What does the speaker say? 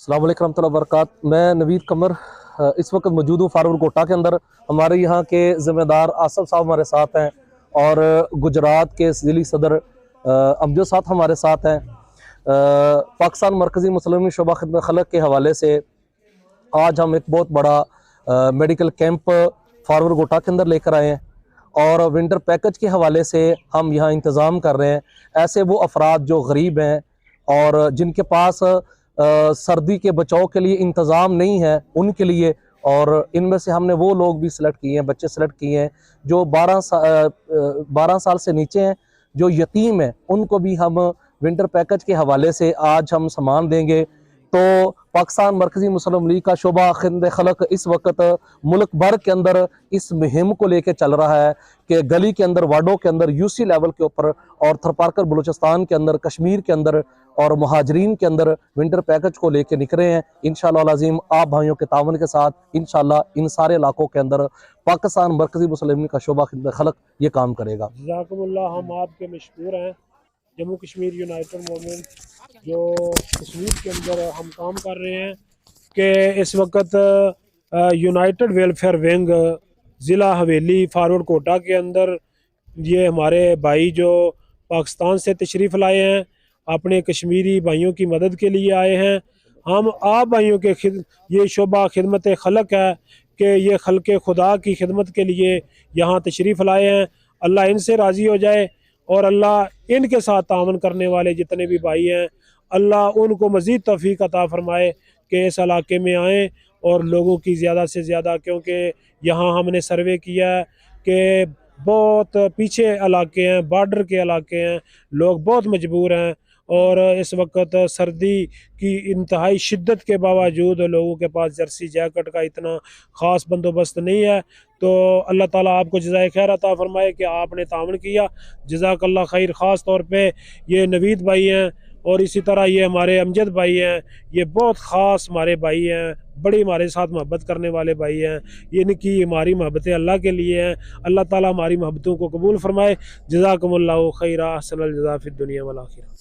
अस्सलाम वालेकुम रहमतुल्लाहि व बरकातहू। मैं नवीद कमर इस वक्त मौजूद हूँ फारवर कोटा के अंदर। हमारे यहाँ के ज़िम्मेदार आसफ साहब हमारे साथ हैं और गुजरात के ज़िली सदर अमजद साहब हमारे साथ हैं। पाकिस्तान मरकज़ी मुस्लिम शोबा खिदमत खलक के हवाले से आज हम एक बहुत बड़ा मेडिकल कैंप फारवर कोटा के अंदर लेकर आए हैं और विंटर पैकेज के हवाले से हम यहाँ इंतज़ाम कर रहे हैं। ऐसे वो अफराद जो गरीब हैं और जिनके पास सर्दी के बचाव के लिए इंतज़ाम नहीं है उनके लिए, और इनमें से हमने वो लोग भी सिलेक्ट किए हैं, बच्चे सिलेक्ट किए हैं जो 12 साल से नीचे हैं, जो यतीम हैं, उनको भी हम विंटर पैकेज के हवाले से आज हम सामान देंगे। तो पाकिस्तान मरकज़ी मुस्लिम लीग का शोबा खिदमत खलक इस वक्त मुल्क भर के अंदर इस मुहिम को लेकर चल रहा है कि गली के अंदर, वार्डों के अंदर, यूसी लेवल के ऊपर और थरपारकर बलूचिस्तान के अंदर, कश्मीर के अंदर और मुहाजरीन के अंदर विंटर पैकेज को लेकर निकले हैं। इंशाअल्लाह अज़ीम आप भाइयों के तावन के साथ इंशाअल्लाह इन सारे इलाकों के अंदर पाकिस्तान मरकज़ी मुस्लिम लीग का शोबा खिदमत खलक ये काम करेगा। जज़ाकुमुल्लाह। हम आपके मशकूर हैं। जम्मू कश्मीर यूनाइटेड मूवमेंट जो कश्मीर के अंदर हम काम कर रहे हैं कि इस वक्त यूनाइटेड वेलफेयर विंग ज़िला हवेली फारवर्ड कोटा के अंदर ये हमारे भाई जो पाकिस्तान से तशरीफ़ लाए हैं, अपने कश्मीरी भाइयों की मदद के लिए आए हैं। हम आप भाइयों के ये शोबा खिदमत खलक है कि ये खल्क़े खुदा की खिदमत के लिए यहाँ तशरीफ़ लाए हैं। अल्लाह इनसे राज़ी हो जाए और अल्लाह इनके साथ तावन करने वाले जितने भी भाई हैं, अल्लाह उनको मज़ीद तौफ़ीक़ अता फ़रमाए कि इस इलाके में आएँ और लोगों की ज़्यादा से ज़्यादा, क्योंकि यहाँ हमने सर्वे किया है कि बहुत पीछे इलाके हैं, बॉर्डर के इलाके हैं, लोग बहुत मजबूर हैं और इस वक्त सर्दी की इंतहाई शिद्दत के बावजूद लोगों के पास जर्सी जैकेट का इतना ख़ास बंदोबस्त नहीं है। तो अल्लाह ताला आपको जज़ाए खैर अता फ़रमाए कि आपने तावन किया, जज़ाकल्लाह खैर। ख़ास तौर पे ये नवीद भाई हैं और इसी तरह ये हमारे अमजद भाई हैं, ये बहुत ख़ास हमारे भाई हैं, बड़ी हमारे साथ मोहब्बत करने वाले भाई हैं। इनकी हमारी मोहब्बतें अल्लाह के लिए हैं। अल्लाह ताला हमारी मोहब्बतों को कबूल फ़रमाए। जज़ाकुमुल्लाहु खैरा, अहसनुल जज़ा फ़िद दुनिया वल आखिरह।